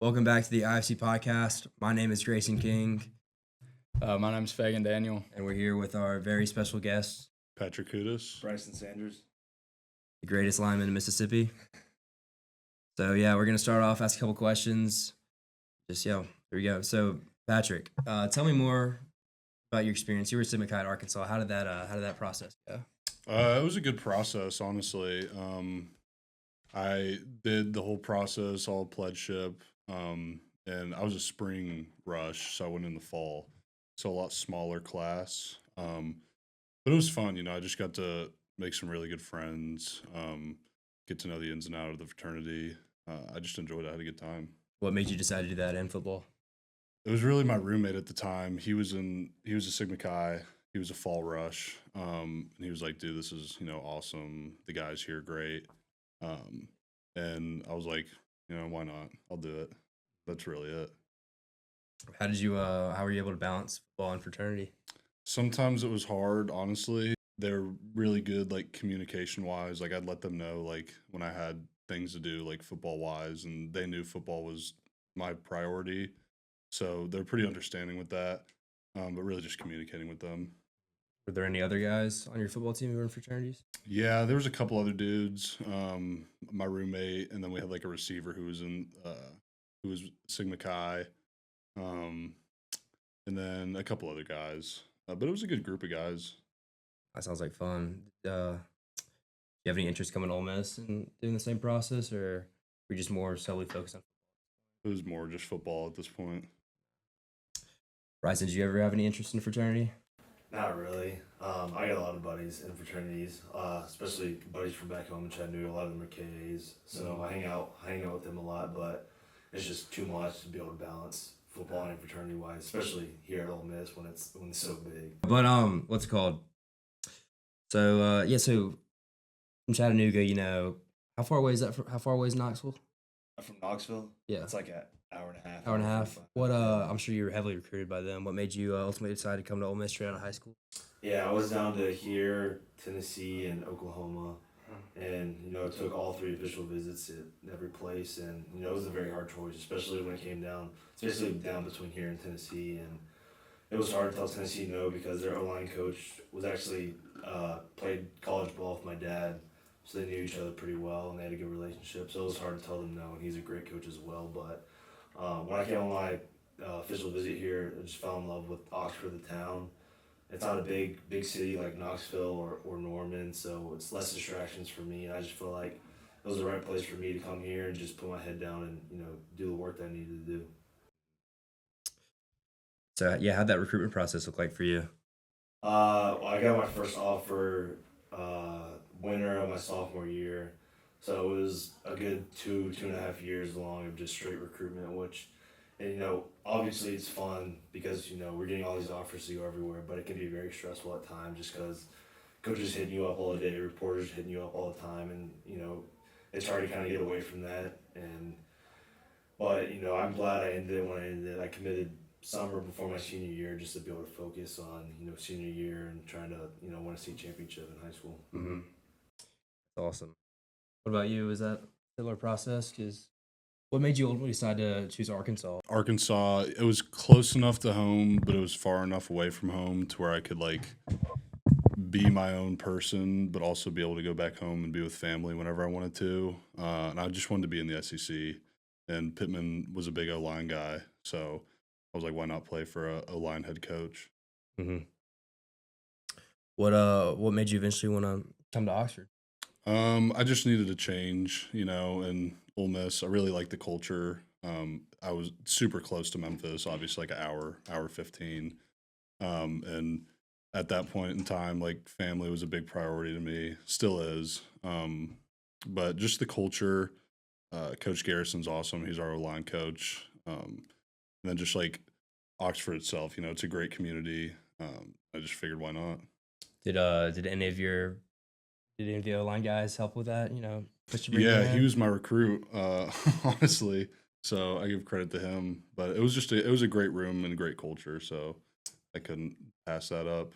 Welcome back to the IFC podcast. My name is Grayson King, My name's Fagan Daniel. and we're here with our very special guest, Patrick Kutas. Brycen Sanders. the greatest lineman in Mississippi. So, yeah, we're going to start off, ask a couple questions. Here we go. So, Patrick, tell me more about your experience. You were at Sigma Chi at Arkansas. How did that process go? It was a good process, honestly. I did the whole process, all pledgeship, and I was a spring rush, so I went in the fall, so a lot smaller class. But it was fun, I just got to make some really good friends, get to know the ins and outs of the fraternity. I just enjoyed it. I had a good time. What made you decide to do that in football? It was really my roommate at the time. He was a Sigma Chi. He was a fall rush. And he was like, dude, this is, awesome. The guys here are great. And I was like, why not? I'll do it. That's really it. How were you able to balance football and fraternity? Sometimes it was hard, honestly. They're really good, like, communication wise. Like, I'd let them know, like, when I had things to do, like, football wise, and they knew football was my priority. So they're pretty understanding with that, but really just communicating with them. Were there any other guys on your football team who were in fraternities? Yeah, there was a couple other dudes, my roommate, and then we had like a receiver who was Sigma Chi, and then a couple other guys. But it was a good group of guys. That sounds like fun. Do you have any interest coming to Ole Miss and doing the same process, or were you just more solely focused on? It was more just football at this point. Brycen, did you ever have any interest in fraternity? Not really. I got a lot of buddies in fraternities, especially buddies from back home in Chattanooga. A lot of them are KAs, so I hang out with them a lot. But it's just too much to be able to balance football and fraternity wise, especially here at Ole Miss when it's so big. But what's it called? So so from Chattanooga, how far away is that? How far away is Knoxville? From Knoxville, Yeah, it's like an hour and a half. hour and a half. 45 What? minutes. I'm sure you were heavily recruited by them. What made you ultimately decide to come to Ole Miss straight out of high school? Yeah, I was down to here, Tennessee, and Oklahoma, and it took all three official visits at every place, and it was a very hard choice, especially when it came down. It's basically down between here and Tennessee, and it was hard to tell Tennessee no because their O-line coach was actually played college ball with my dad, so they knew each other pretty well and they had a good relationship. So it was hard to tell them no, and he's a great coach as well. But when I came on my official visit here, I just fell in love with Oxford, the town. It's not a big city like Knoxville or Norman, so it's less distractions for me. And I just feel like it was the right place for me to come here and just put my head down and do the work that I needed to do. So yeah, how'd that recruitment process look like for you? I got my first offer winter of my sophomore year, so it was a good 2.5 years long of just straight recruitment, which. And obviously it's fun because we're getting all these offers to go everywhere, but it can be very stressful at times just because coaches hitting you up all day, reporters hitting you up all the time, and it's hard to kind of get away from that. But I'm glad I ended it when I ended it. I committed summer before my senior year just to be able to focus on senior year and trying to win a state championship in high school. Mm-hmm. Awesome. What about you? Was that a similar process? Because what made you ultimately decide to choose Arkansas? Arkansas, it was close enough to home, but it was far enough away from home to where I could like be my own person, but also be able to go back home and be with family whenever I wanted to. And I just wanted to be in the SEC. And Pittman was a big O-line guy, so I was like, why not play for a O-line head coach? Mm-hmm. What made you eventually want to come to Oxford? I just needed a change, and Ole Miss. I really like the culture. I was super close to Memphis, obviously like an hour 15. And at that point in time, like family was a big priority to me, still is. But just the culture, Coach Garrison's awesome. He's our O-line coach. And then just like Oxford itself, it's a great community. I just figured why not. Did any of the O-line guys help with that? Push to bring you Yeah, in? he was my recruit, honestly. So I give credit to him. But it was a great room and a great culture. So I couldn't pass that up.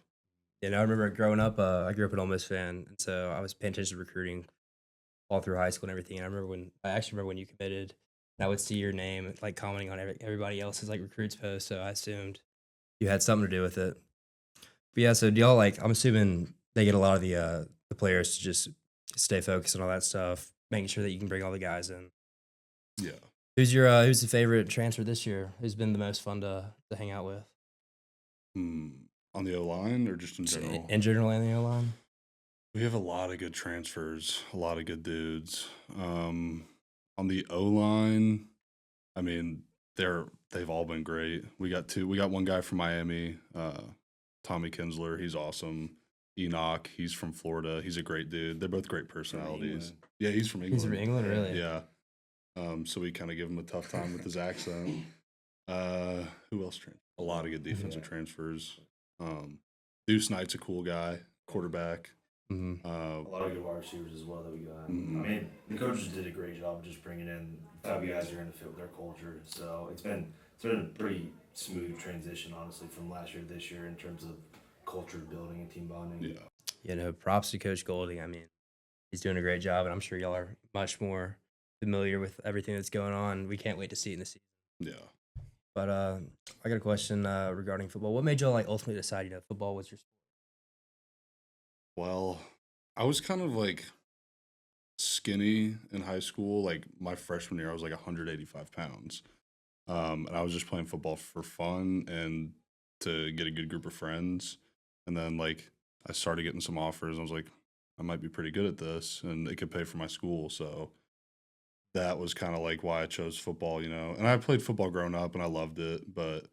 I remember growing up. I grew up an Ole Miss fan, and so I was paying attention to recruiting all through high school and everything. And I actually remember when you committed. I would see your name like commenting on everybody else's like recruits posts, so I assumed you had something to do with it. But yeah, so do y'all like? I'm assuming they get a lot of the players to just stay focused on all that stuff, making sure that you can bring all the guys in. Yeah. Who's the favorite transfer this year? Who's been the most fun to hang out with? On the O line or just in general? In general, in the O line. We have a lot of good transfers, a lot of good dudes. On the O line, I mean, they've all been great. We got one guy from Miami, Tommy Kinsler. He's awesome. Enoch, he's from Florida. He's a great dude. They're both great personalities. Yeah, he's from England. He's from England, really? Yeah. So we kind of give him a tough time with his accent. Who else? A lot of good defensive transfers. Deuce Knight's a cool guy, quarterback. A lot of good wide receivers as well that we got. I mean, the coaches did a great job of just bringing in the type of guys that are going to fit with their culture. So it's been a pretty smooth transition, honestly, from last year to this year in terms of culture building and team bonding. Yeah. You know, props to Coach Golding. I mean, he's doing a great job, and I'm sure y'all are much more familiar with everything that's going on. We can't wait to see it in the season. Yeah. But I got a question regarding football. What made y'all like ultimately decide, football was your sport? Well, I was kind of like skinny in high school. Like my freshman year, I was like 185 pounds. And I was just playing football for fun and to get a good group of friends. And then like I started getting some offers. And I was like, I might be pretty good at this, and it could pay for my school. So that was kind of like why I chose football, And I played football growing up, and I loved it, but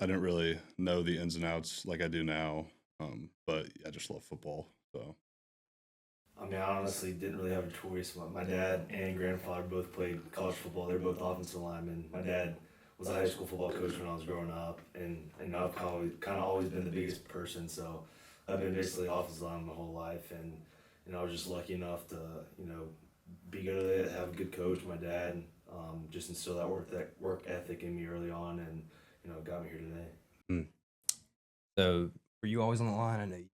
I didn't really know the ins and outs like I do now. But I just love football. So I mean, I honestly didn't really have a choice. My dad and grandfather both played college football. They're both offensive linemen. My dad was a high school football coach when I was growing up, and I've kind of always been the biggest person. So I've been basically offensive lineman my whole life, and I was just lucky enough to be good at it, have a good coach, my dad, just instill that work ethic in me early on, and got me here today. So were you always on the line? I know you.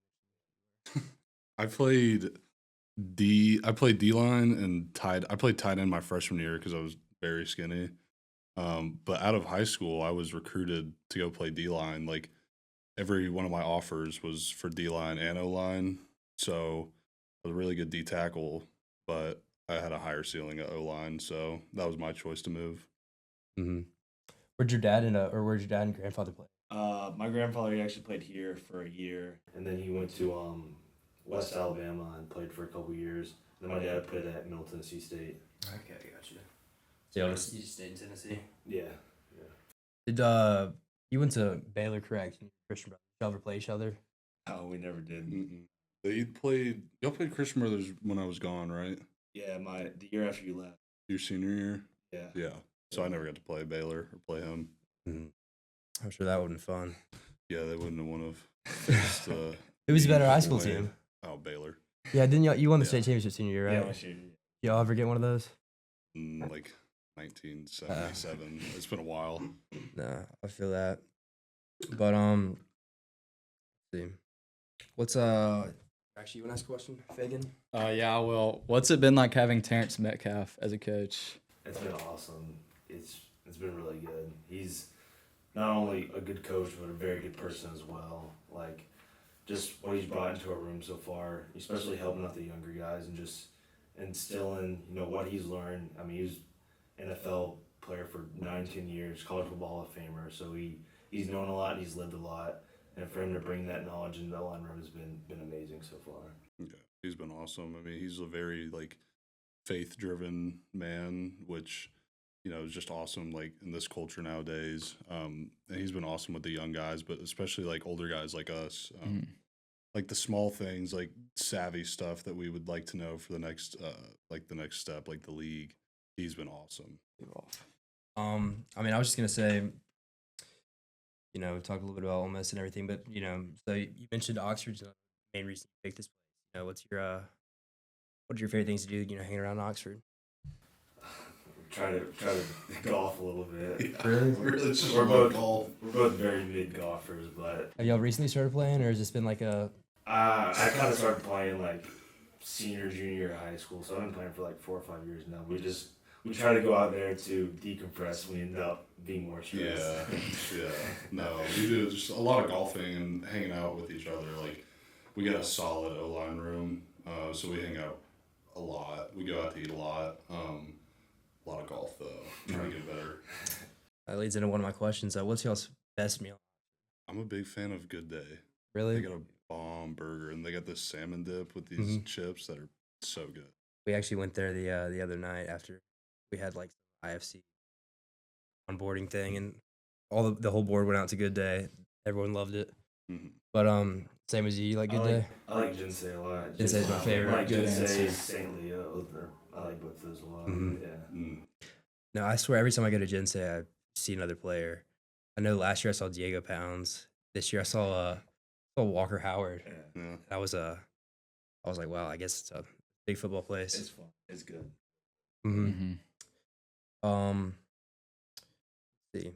I played D line and I played tight end my freshman year because I was very skinny. But out of high school, I was recruited to go play D line. Like every one of my offers was for D line and O line. So I was a really good D tackle, but I had a higher ceiling at O line. So that was my choice to move. Where'd your dad and grandfather play? My grandfather, he actually played here for a year, and then he went to West Alabama and played for a couple years. And then my dad played at Middle Tennessee State. Okay, gotcha. So you just stayed in Tennessee? Yeah. Did you went to Baylor, correct? Christian brothers. Did y'all ever play each other? No, we never did. Y'all played Christian Brothers when I was gone, right? Yeah, the year after you left. Your senior year? Yeah. Yeah. So I never got to play Baylor or play him. I'm sure that would have been fun. Yeah, they wouldn't have won faced Who was the better high school team? Oh, Baylor. Yeah, didn't you won the state championship senior year, right? Yeah, my senior year. Y'all ever get one of those? Like 1977. It's been a while. Nah, I feel that. But let's see. What's actually, you want to ask a question, Fagan? Yeah, I will. What's it been like having Terrence Metcalf as a coach? It's been awesome. It's been really good. He's not only a good coach, but a very good person as well. Like, just what he's brought into our room so far, especially helping out the younger guys and just instilling, what he's learned. I mean, he was NFL player for 9-10 years, college football Hall of Famer. So he's known a lot and he's lived a lot. And for him to bring that knowledge into the line room has been amazing so far. Yeah, he's been awesome. I mean, he's a very faith-driven man, which is just awesome. Like in this culture nowadays, and he's been awesome with the young guys, but especially like older guys like us. Like the small things, like savvy stuff that we would like to know for the next step, like the league. He's been awesome. I mean, I was just gonna say, talk a little bit about Ole Miss and everything, but so you mentioned Oxford's the main reason you picked this place. What's your favorite things to do? Hanging around Oxford. Try to golf a little bit. Yeah. Really? We're both very big golfers, but Have y'all recently started playing, or has this been like a? I kind of started playing like senior, junior year of high school, so I've been playing for like 4 or 5 years now. We we try to go out there to decompress. We end up being more stressed. Yeah. No, we do just a lot of golfing and hanging out with each other. Like, we got a solid O-line room, so we hang out a lot. We go out to eat a lot. A lot of golf, though. Trying to get better. That leads into one of my questions. What's y'all's best meal? I'm a big fan of Good Day. Really? They got a bomb burger, and they got this salmon dip with these chips that are so good. We actually went there the other night after we had like IFC onboarding thing, and the whole board went out to Good Day. Everyone loved it. Mm-hmm. But same as you like Good Day? I like Jinsei a lot. Jinsei's my favorite. I like Good Jinsei, answer. St. Leo. I like both those a lot. Mhm. Yeah. Mm. No, I swear every time I go to Jinsei, I see another player. I know last year I saw Diego Pounds. This year I saw Walker Howard. Yeah. Yeah. I was like, wow, I guess it's a big football place. It's fun. It's good. Mm-hmm. Mm-hmm. Let's see.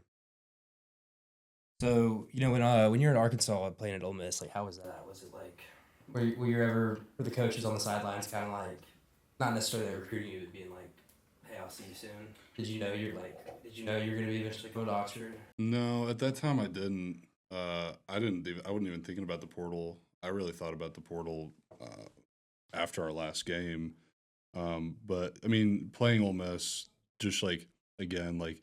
So when you're in Arkansas playing at Ole Miss, like how was that? Was it like were the coaches on the sidelines kind of like not necessarily recruiting you, but being like, hey, I'll see you soon? Did you know you're gonna be eventually go to Oxford? No, at that time I didn't. I wasn't even thinking about the portal. I really thought about the portal after our last game. But I mean, playing Ole Miss, just like again, like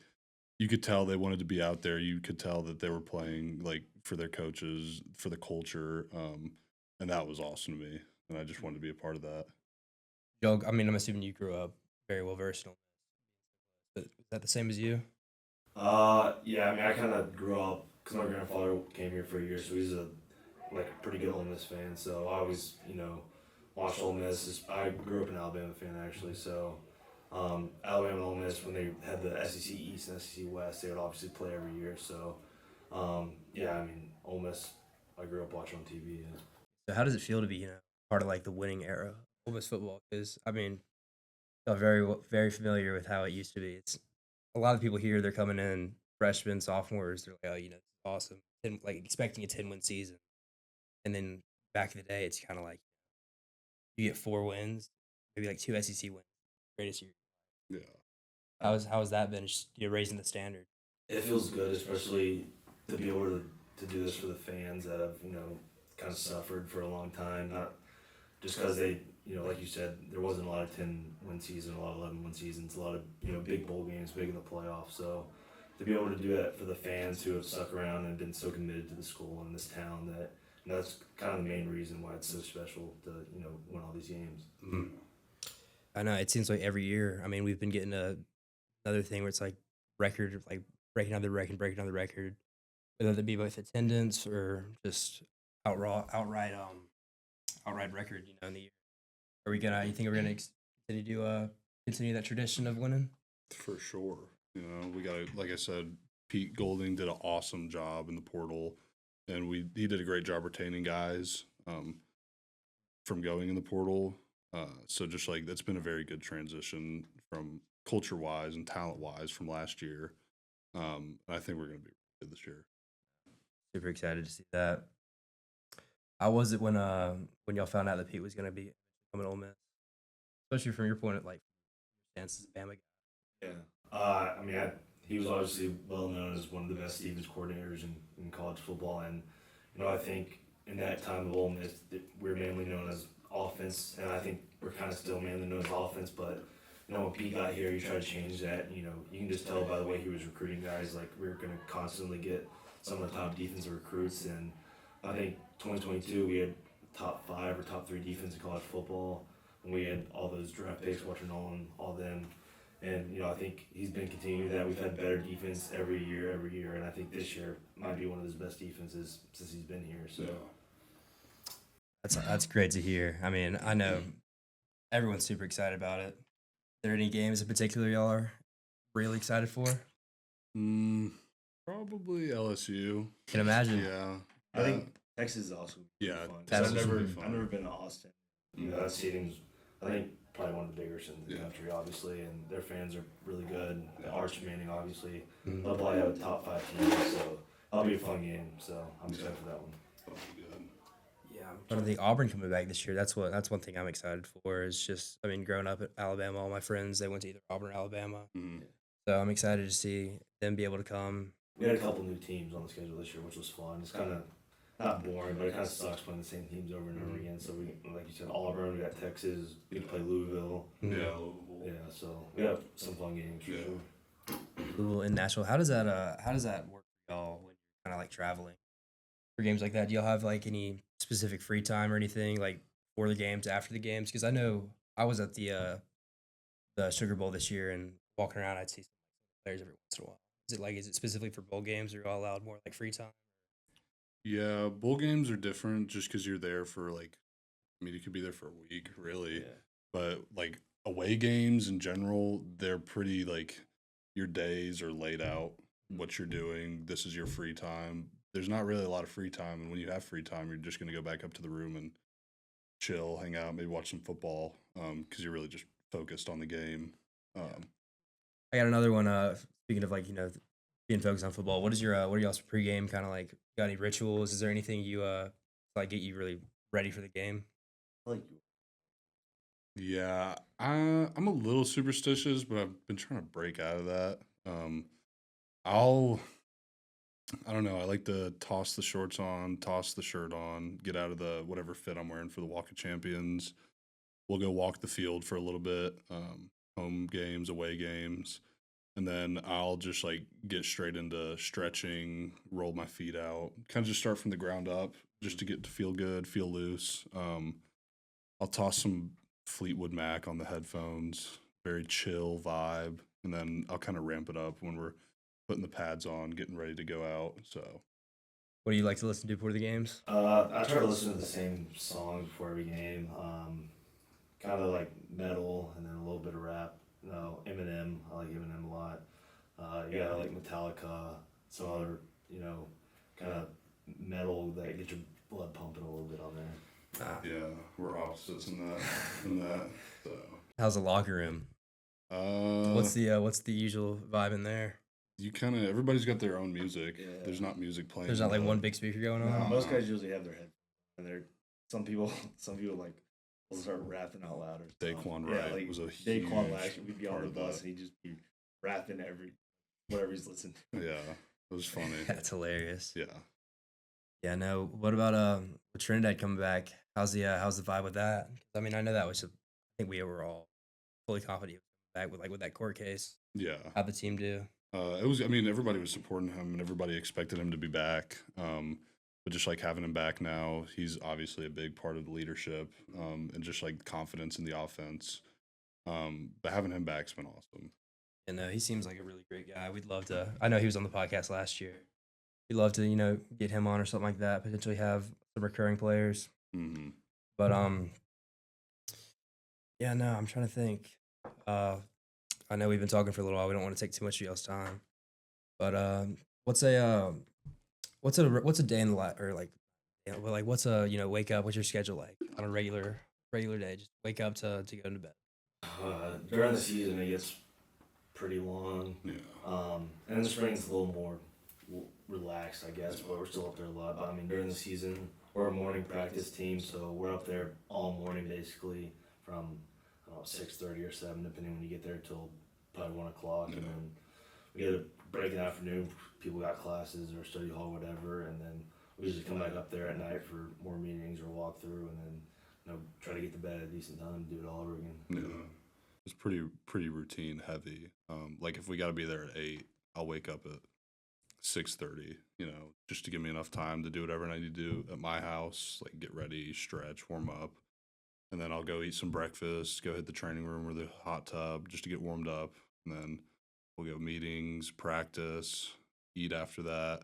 you could tell they wanted to be out there. You could tell that they were playing like for their coaches, for the culture, and that was awesome to me. And I just wanted to be a part of that. I mean, I'm assuming you grew up very well versed in Ole Miss. But is that the same as you? Yeah. I mean, I kind of grew up because my grandfather came here for a year, so he's a pretty good Ole Miss fan. So I always, watched Ole Miss. I grew up an Alabama fan actually, so Alabama and Ole Miss, when they had the SEC East and SEC West, they would obviously play every year. So yeah, I mean, Ole Miss, I grew up watching on TV. Yeah. So how does it feel to be part of like the winning era of Ole Miss football? Because I mean, I'm very familiar with how it used to be. It's a lot of people here. They're coming in freshmen, sophomores. They're like, oh, this is awesome. And like expecting a 10-win season, and then back in the day, it's kind of like you get 4 wins, maybe like 2 SEC wins, greatest year. Yeah. How's that been? Just raising the standard. It feels good, especially to be able to do this for the fans that have, kind of suffered for a long time. Not just because they, like you said, there wasn't a lot of 10-win seasons, a lot of 11-win seasons, a lot of, big bowl games, big in the playoffs. So to be able to do that for the fans who have stuck around and been so committed to the school and this town, that that's kind of the main reason why it's so special to, win all these games. Mm-hmm. I know it seems like every year. I mean, we've been getting another thing where it's like record, like breaking another record, whether that be both attendance or just outright record. In the year. You think we're gonna continue that tradition of winning? For sure. We got like I said, Pete Golding did an awesome job in the portal, and he did a great job retaining guys from going in the portal. So just like that's been a very good transition from culture wise and talent wise from last year. I think we're going to be good this year. Super excited to see that. How was it when y'all found out that Pete was going to be coming to Ole Miss, especially from your point of like stance as a Bama guy? Yeah. I mean, he was obviously well known as one of the best defense coordinators in college football, and I think in that time of Ole Miss, we were mainly known as offense, and I think we're kind of still mainly known as offense. But when Pete got here, he tried to change that. You can just tell by the way he was recruiting guys. Like we were going to constantly get some of the top defensive recruits, and I think 2022 we had top 5 or top 3 defense in college football, and we had all those draft picks, Walter Nolan, all them. And, I think he's been continuing that. We've had better defense every year. And I think this year might be one of his best defenses since he's been here. So That's great to hear. I mean, I know everyone's super excited about it. Are there any games in particular y'all are really excited for? Probably LSU. Can imagine. Yeah. I think Texas is also Yeah, fun. Texas will be I've fun. never been to Austin. That stadium's, I think, probably one of the biggest in the country, obviously, and their fans are really good. Arch Manning, obviously. They'll probably have a top 5 team, so that'll be a fun game. So I'm excited for that one. That'll be good. Yeah, But I think Auburn coming back this year. That's one thing I'm excited for. Is just I mean, growing up at Alabama, all my friends they went to either Auburn or Alabama, Mhm. so I'm excited to see them be able to come. We had a couple new teams on the schedule this year, which was fun. It's kind of not boring, but it kind of sucks playing the same teams over and over again. So we, like you said, Auburn, we got Texas, we play Louisville. Yeah. Yeah, so we have some fun games for Yeah. sure. Louisville in Nashville. How does that work for y'all when you're kind of like traveling for games like that? Do y'all have like any specific free time or anything like for the games, after the games? Because I know I was at the Sugar Bowl this year and walking around, I'd see some players every once in a while. Is it specifically for bowl games, or are you all allowed more like free time? Yeah, bowl games are different just because you're there for like, I mean, you could be there for a week, really. Yeah. But like away games in general, they're pretty like your days are laid out, what you're doing. This is your free time. There's not really a lot of free time. And when you have free time, you're just going to go back up to the room and chill, hang out, maybe watch some football because you're really just focused on the game. I got another one. Speaking of like being focused on football, what are y'all's pregame kind of like? Got any rituals? Is there anything you like get you really ready for the game? Like Yeah, I'm a little superstitious, but I've been trying to break out of that. I'll, I don't know. I like to toss the shorts on, toss the shirt on, get out of the whatever fit I'm wearing for the Walk of Champions. We'll go walk the field for a little bit, home games, away games, and then I'll just like get straight into stretching, roll my feet out, kind of just start from the ground up, just to get to feel good, feel loose. I'll toss some Fleetwood Mac on the headphones, very chill vibe, and then I'll kind of ramp it up when we're putting the pads on, getting ready to go out. So What do you like to listen to before the games? I try to listen to the same song before every game. Kind of like metal and then a little bit of rap. No, Eminem. I like Eminem a lot. Yeah, I like Metallica. Some other, kind of metal that get your blood pumping a little bit on there. yeah, we're opposites in that. So How's the locker room? What's the usual vibe in there? you kind of everybody's got their own music. Yeah. There's not music playing. There's not like one big speaker going on. Most guys usually have their head, and they're some people like will start rapping out loud or Daquan something. Wright like was a Daquan huge last year. We'd be on part the of bus that. and he'd just be rapping whatever he's listening to. Yeah, it was funny. That's hilarious. Yeah. Yeah, no. What about with Trinidad coming back? How's the vibe with that? I mean, I know that was I think we were all fully confident back with that court case. Yeah. How'd the team do? It was. I mean, everybody was supporting him, and everybody expected him to be back. But just like having him back now, he's obviously a big part of the leadership, and just like confidence in the offense. But having him back's been awesome. And no, he seems like a really great guy. We'd love to. I know he was on the podcast last year. We'd love to get him on or something like that. Potentially have some recurring players. Mm-hmm. But yeah, no, I'm trying to think. I know we've been talking for a little while. We don't want to take too much of y'all's time. But what's a day in the life, or like, what's a wake up? What's your schedule like on a regular day? Just wake up to go into bed. During the season, it gets pretty long. Yeah. And in the spring, it's a little more relaxed, I guess, but we're still up there a lot. But I mean, during the season, we're a morning practice team, so we're up there all morning basically from 6:30 or 7, depending when you get there, till probably 1 o'clock, and then we get a break in the afternoon. People got classes or study hall, whatever, and then we usually come back up there at night for more meetings or walk through, and then try to get to bed at a decent time, do it all over again. Yeah. It's pretty routine heavy. Like if we got to be there at 8, I'll wake up at 6:30. Just to give me enough time to do whatever I need to do at my house, like get ready, stretch, warm up, and then I'll go eat some breakfast, go hit the training room or the hot tub just to get warmed up, and then we'll go meetings, practice, eat after that,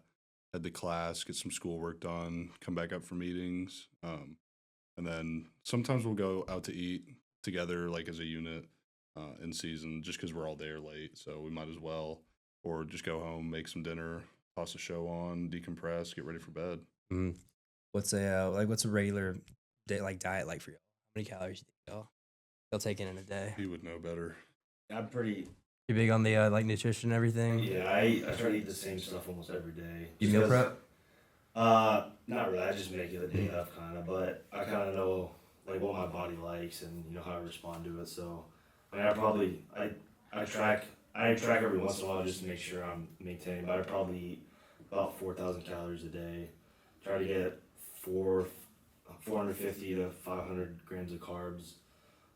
head to class, get some schoolwork done, come back up for meetings, and then sometimes we'll go out to eat together, like as a unit in season, just because we're all day or late, so we might as well, or just go home, make some dinner, toss a show on, decompress, get ready for bed. Mm. What's a regular day diet like for y'all? How many calories do you think y'all take in a day? He would know better. I'm pretty. You big on the nutrition and everything? Yeah, I try to eat the same stuff almost every day. You Just meal 'cause- prep? Not really. I just make it a day of kind of, but I kind of know like what my body likes and how I respond to it. So, I mean, I track every once in a while just to make sure I'm maintaining. But I probably eat about 4,000 calories a day. Try to get 450 to 500 grams of carbs,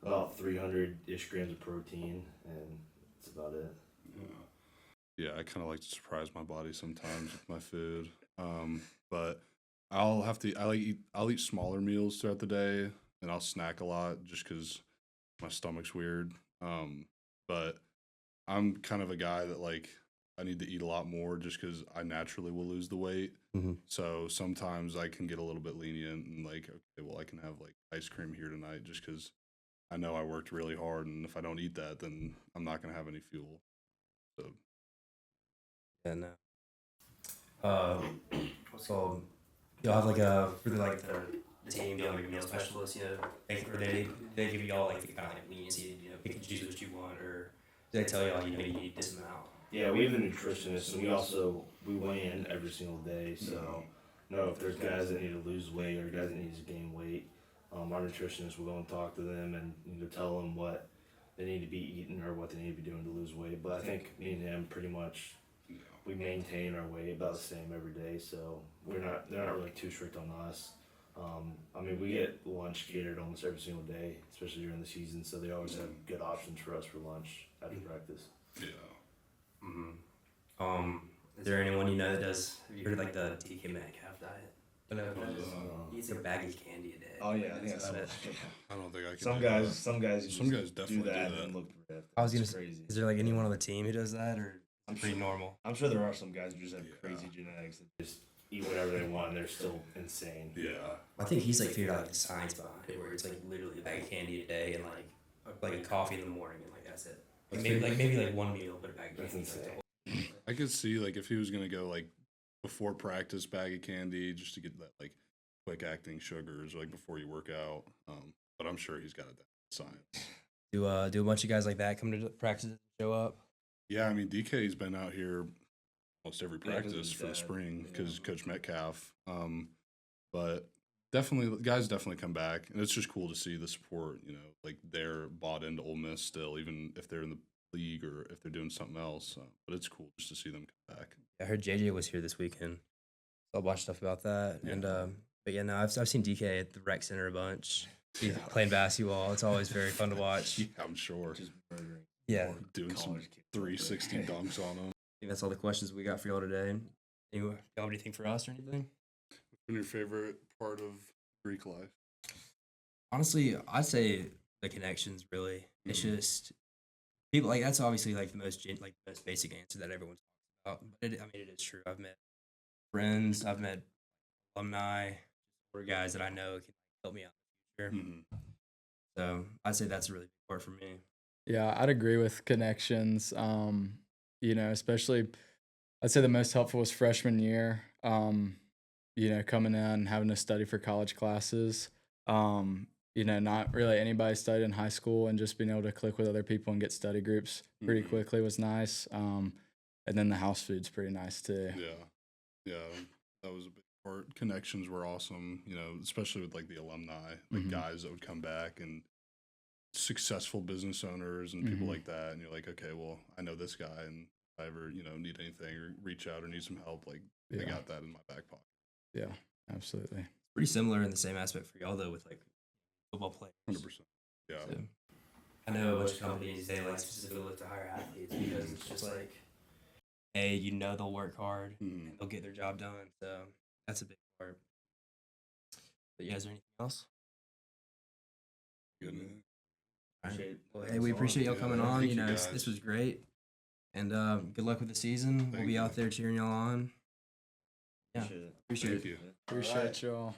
about 300-ish grams of protein, and that's about it. Yeah, I kind of like to surprise my body sometimes with my food. But I'll eat smaller meals throughout the day, and I'll snack a lot just because my stomach's weird. But I'm kind of a guy that like I need to eat a lot more just because I naturally will lose the weight. Mm-hmm. So sometimes I can get a little bit lenient and like, okay, well, I can have like ice cream here tonight just because I know I worked really hard, and if I don't eat that, then I'm not gonna have any fuel. So Yeah, no. What's it called? Y'all have like a for the team, you have like a meal specialist, or they give y'all like the kind of like leniency, pick and choose what you want, or do they tell y'all you need this amount? Yeah, we have a nutritionist, and we weigh in every single day. So, if there's guys that need to lose weight or guys that need to gain weight, our nutritionist will go and talk to them and tell them what they need to be eating or what they need to be doing to lose weight. But I think me and him pretty much we maintain our weight about the same every day. So they're not really too strict on us. I mean, we get lunch catered almost every single day, especially during the season. So they always have good options for us for lunch after practice. yeah. Mm-hmm. Is there anyone that does? Have you heard of like the DK Metcalf diet? He eats a bag of candy a day. Oh yeah, I think I saw it. that. I don't think I can. Some do guys, that. some guys, Some guys definitely do that. and look ripped. I was gonna It's say, crazy. is there like anyone on the team who does that, or I'm pretty sure, normal? I'm sure there are some guys who just have crazy genetics. Just eat whatever they want, and they're still insane. Yeah. I think he's like figured out like the science behind it, where it's like literally a bag of candy a day and like a coffee in the morning, and like that's it. Like maybe one meal, but a bag of That's candy. insane. I could see like if he was gonna go like before practice, bag of candy just to get that like quick acting sugars like before you work out. But I'm sure he's got it down to science. Do a bunch of guys like that come to practice and show up? Yeah, I mean DK's been out here almost every Yeah, 'cause of practice his for the dad, spring yeah. because Coach Metcalf. But definitely guys definitely come back, and it's just cool to see the support. Like they're bought into Ole Miss still, even if they're in the league or if they're doing something else. But it's cool just to see them come back. I heard JJ was here this weekend. So I'll watch stuff about that. Yeah. And but yeah, no, I've seen DK at the rec center a bunch. He's playing basketball. It's always very fun to watch. Yeah, I'm sure. Just murdering. Yeah. Doing some College kids. 360 dunks on them. I think that's all the questions we got for y'all today. Y'all have anything for us or anything? What's your favorite part of Greek life? Honestly, I'd say the connections. Really, it's just people like that's obviously like the most the most basic answer that everyone talks about. But it is true. I've met friends. I've met alumni, or guys that I know can help me out in the future. Mm-hmm. So I'd say that's a really big part for me. Yeah, I'd agree with connections. Especially I'd say the most helpful was freshman year. Coming in and having to study for college classes. Not really anybody studied in high school, and just being able to click with other people and get study groups pretty quickly was nice. And then the house food's pretty nice too. Yeah, that was a big part. Connections were awesome, especially with like the alumni, like guys that would come back and successful business owners and people like that. And you're like, okay, well, I know this guy, and if I ever, need anything or reach out or need some help, like I got that in my back pocket. Yeah, absolutely. Pretty similar in the same aspect for y'all though, with like football players. 100%. Yeah. So, I know a bunch of companies they like specifically look to hire athletes because it's just like, hey, they'll work hard and they'll get their job done. So that's a big part. But yeah, is there anything else? Good. All right. Well, hey, we appreciate y'all coming on. Thank you guys. This was great. And good luck with the season. We'll be out there cheering y'all on. Yeah, appreciate it. Thank you. Appreciate y'all.